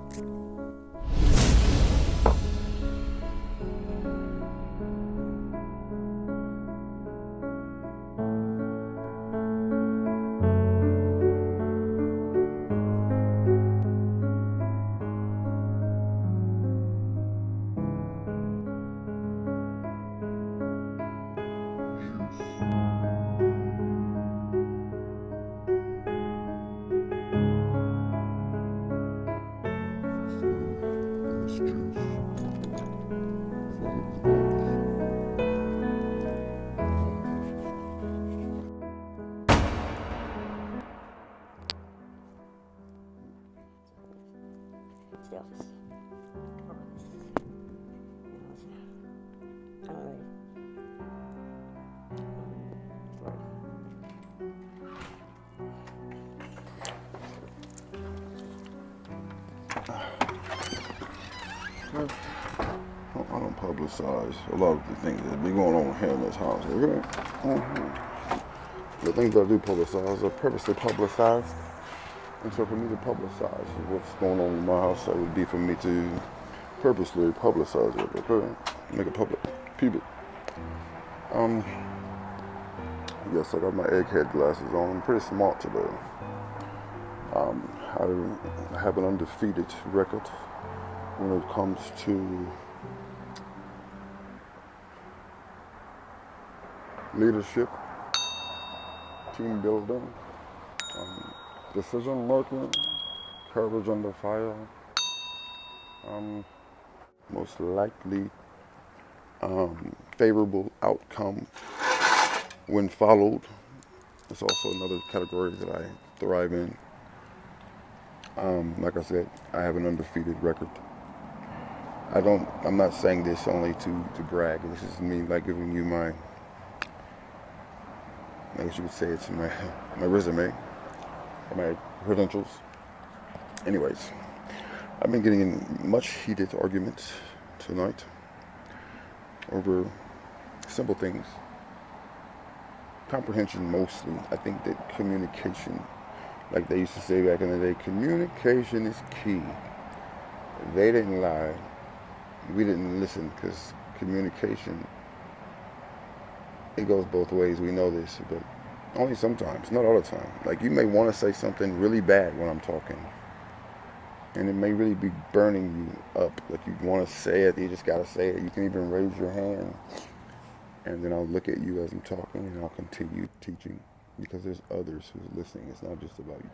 Jeus. I don't publicize a lot of the things that be going on here in this house, okay? The things that I do publicize are purposely publicized. And so for me to publicize what's going on in my house, that would be for me to purposely publicize it, okay? Make it public. Peep it. Yes, I got my egghead glasses on. I'm pretty smart today. I have an undefeated record when it comes to leadership, team building, decision making, courage under fire, most likely favorable outcome when followed. It's also another category that I thrive in. Like I said, I have an undefeated record. I'm not saying this only to brag. This is me like giving you my, I guess you could say it's my resume, my credentials. Anyways, I've been getting in much heated arguments tonight over simple things. Comprehension mostly. I think that communication, like they used to say back in the day, communication is key. They didn't lie. We didn't listen, because communication, it goes both ways. We know this, but only sometimes, not all the time. Like, you may want to say something really bad when I'm talking, and it may really be burning you up. Like, you want to say it, you just got to say it. You can even raise your hand, and then I'll look at you as I'm talking, and I'll continue teaching, because there's others who's listening. It's not just about you.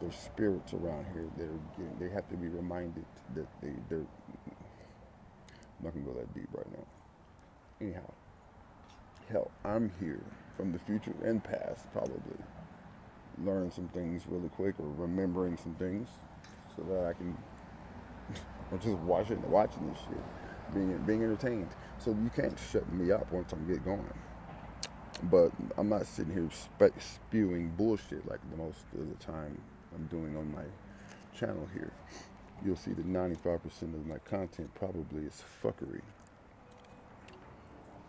There's spirits around here that they have to be reminded that they're, I'm not going to go that deep right now. Anyhow, hell, I'm here from the future and past, probably, learning some things really quick, or remembering some things, so that I can, or just watching this shit, being entertained. So you can't shut me up once I get going. But I'm not sitting here spewing bullshit like the most of the time I'm doing on my channel here. You'll see that 95% of my content probably is fuckery.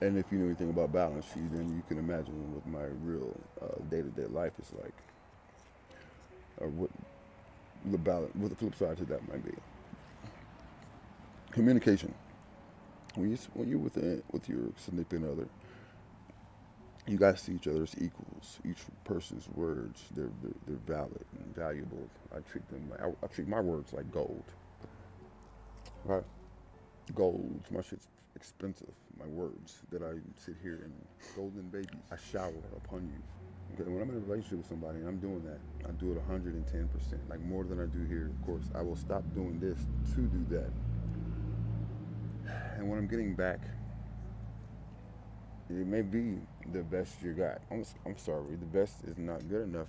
And if you know anything about balance sheet, then you can imagine what my real day-to-day life is like, or what the flip side to that might be. Communication. When you're with your significant other, you guys see each other as equals. Each person's words, they're valid and valuable. I treat my words like gold. Right? Gold. My shit's expensive. My words that I sit here and golden babies. I shower upon you. Okay? When I'm in a relationship with somebody and I'm doing that, I do it 110%. Like more than I do here. Of course, I will stop doing this to do that. And when I'm getting back, it may be the best you got. I'm sorry, the best is not good enough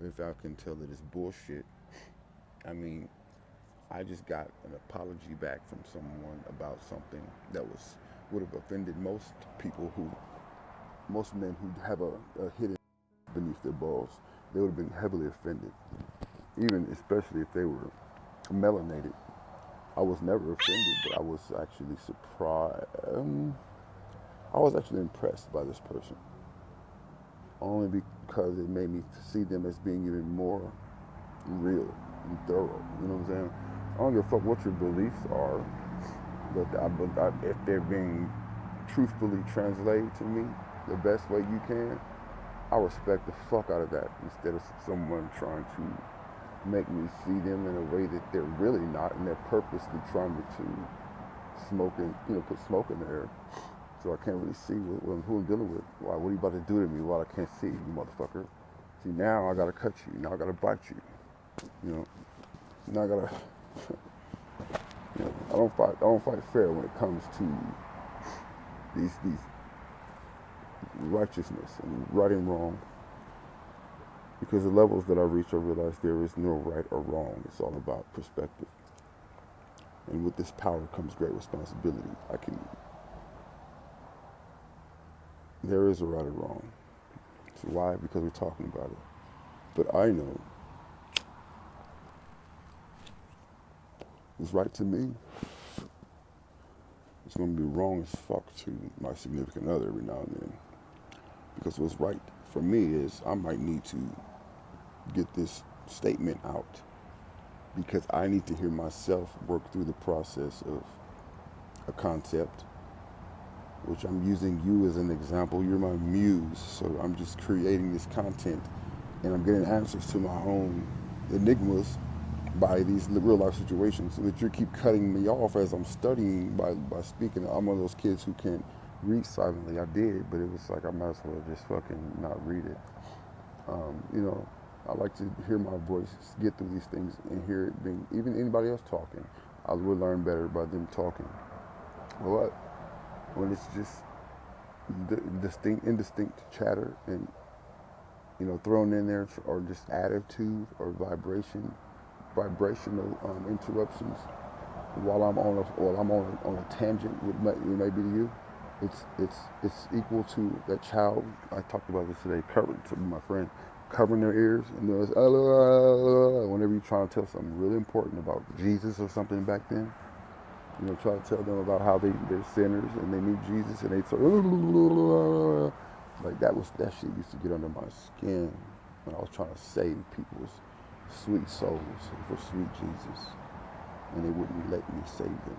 if I can tell that it's bullshit. I mean, I just got an apology back from someone about something that would have offended most men who have a hidden beneath their balls. They would have been heavily offended, especially if they were melanated. I was never offended, but I was actually surprised. I was actually impressed by this person, only because it made me see them as being even more real and thorough. You know what I'm saying? I don't give a fuck what your beliefs are, but if they're being truthfully translated to me the best way you can, I respect the fuck out of that instead of someone trying to make me see them in a way that they're really not, and they're purposely trying to smoke and put smoke in the air. So I can't really see who I'm dealing with. Why? What are you about to do to me while I can't see you, motherfucker? See, now I gotta cut you. Now I gotta bite you. You know. Now I gotta. I don't fight fair when it comes to these righteousness and right and wrong. Because the levels that I reach, I realize there is no right or wrong. It's all about perspective. And with this power comes great responsibility. There is a right or wrong. So why? Because we're talking about it. But I know it's right to me. It's going to be wrong as fuck to my significant other every now and then. Because what's right for me is I might need to get this statement out because I need to hear myself work through the process of a concept, which I'm using you as an example. You're my muse, so I'm just creating this content and I'm getting answers to my own enigmas by these real life situations, so that you keep cutting me off as I'm studying by speaking. I'm one of those kids who can't read silently. I did, but it was like I might as well just fucking not read it. I like to hear my voice, get through these things, and hear it being, even anybody else talking. I would learn better by them talking. But when it's just indistinct chatter and thrown in there, or just attitude or vibrational interruptions while I'm on a tangent, it may be to you. It's equal to that child. I talked about this today. My friend, covering their ears, and there was whenever you're trying to tell something really important about Jesus or something back then. Try to tell them about how they're sinners and they need Jesus, and they start like that shit used to get under my skin when I was trying to save people's sweet souls for sweet Jesus, and they wouldn't let me save them.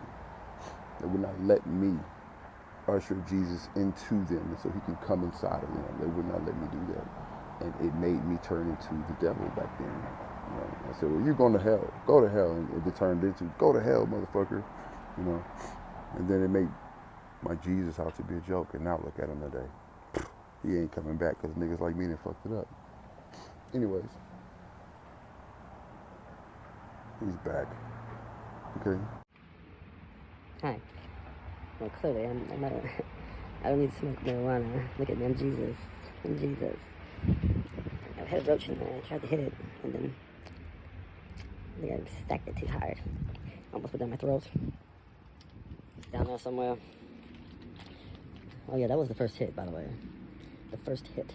They would not let me usher Jesus into them so he can come inside of them. They would not let me do that. And it made me turn into the devil back then. I said, well, you're going to hell. Go to hell. And it turned into, go to hell, motherfucker. And then it made my Jesus out to be a joke. And now look at him today. He ain't coming back because niggas like me done fucked it up. Anyways. He's back. Okay. Hi. Well, clearly, I'm not I don't need to smoke marijuana. Look at me, I'm Jesus. I'm Jesus. I had a roach in there. I tried to hit it, and then I think I stacked it too hard. Almost put down my throat. It's down there somewhere. Oh yeah, that was the first hit, by the way. The first hit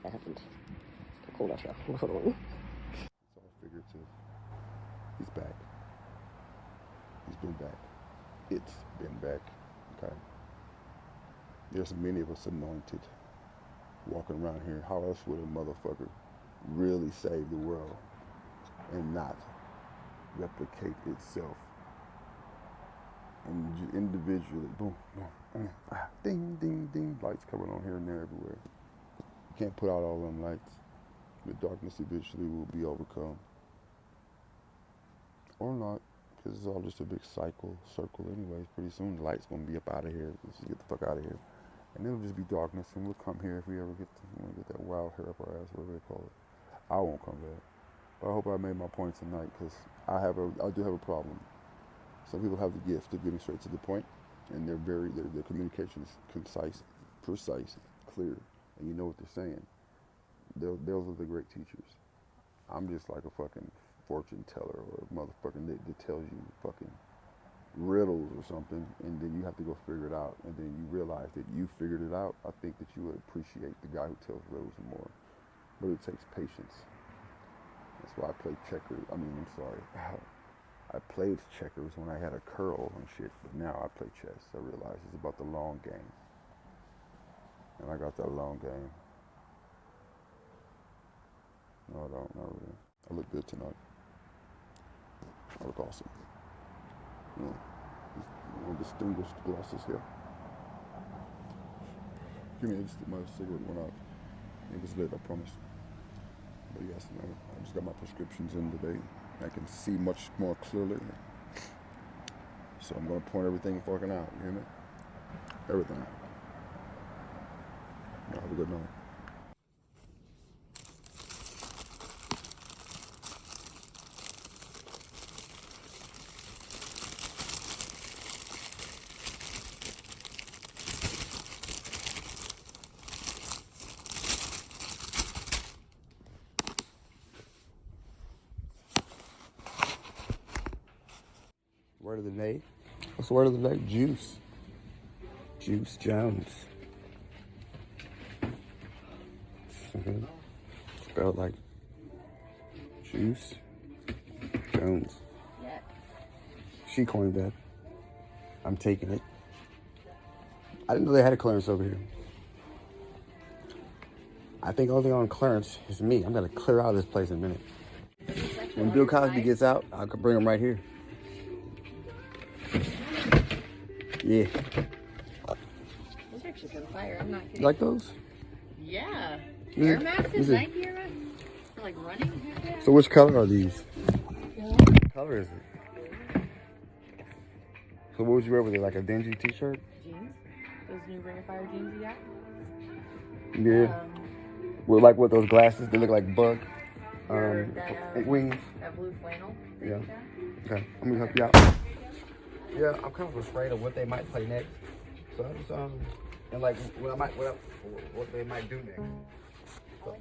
that happened. Hold on, hold on. It's all figurative. He's back. He's been back. It's been back. Okay. There's many of us anointed walking around here. How else would a motherfucker really save the world and not replicate itself? And individually, boom, boom, ding, ding, ding, lights coming on here and there everywhere. You can't put out all them lights. The darkness eventually will be overcome. Or not, because it's all just a big circle anyways. Pretty soon the light's going to be up out of here. Let's just get the fuck out of here. And it'll just be darkness, and we'll come here if we ever get that wild hair up our ass, whatever they call it. I won't come back. But I hope I made my point tonight, because I do have a problem. Some people have the gift of getting straight to the point, and their communication is concise, precise, clear, and you know what they're saying. Those are the great teachers. I'm just like a fucking fortune teller or a motherfucker that tells you fucking riddles or something, and then you have to go figure it out, and then you realize that you figured it out. I think that you would appreciate the guy who tells riddles more, but it takes patience. That's why I play checkers. I played checkers when I had a curl and shit, but now I play chess. I realize it's about the long game, and I got that long game. No, I don't, not really. I look good tonight. I look awesome. More distinguished glasses here. Give me my cigarette went out. It was lit, I promise. But yes, man, I just got my prescriptions in today. I can see much more clearly. So I'm gonna point everything fucking out, you hear me? Everything. Y'all have a good night. Word of the day. What's the word of the day? Jeus. Jeus Jones. Spelled like Jeus Jones. Yes. She coined that. I'm taking it. I didn't know they had a clearance over here. I think only on clearance is me. I'm gonna clear out of this place in a minute. When Bill Cosby gets out, I could bring him right here. Yeah. Those are actually kind of fire. I'm not kidding. You like those? Yeah. Yeah. Air Maxes, Is it- Nike Air Maxes. For like running. So which color are these? What color is it? So what would you wear with it? Like a dingy t-shirt? Jeans. Those new Ring of Fire jeans you got. Yeah. With like with those glasses, they look like bug That, wings. that blue flannel. Yeah. Okay, I'm gonna help you out. Yeah, I'm kind of afraid of what they might play next. So I just and like what they might do next. So,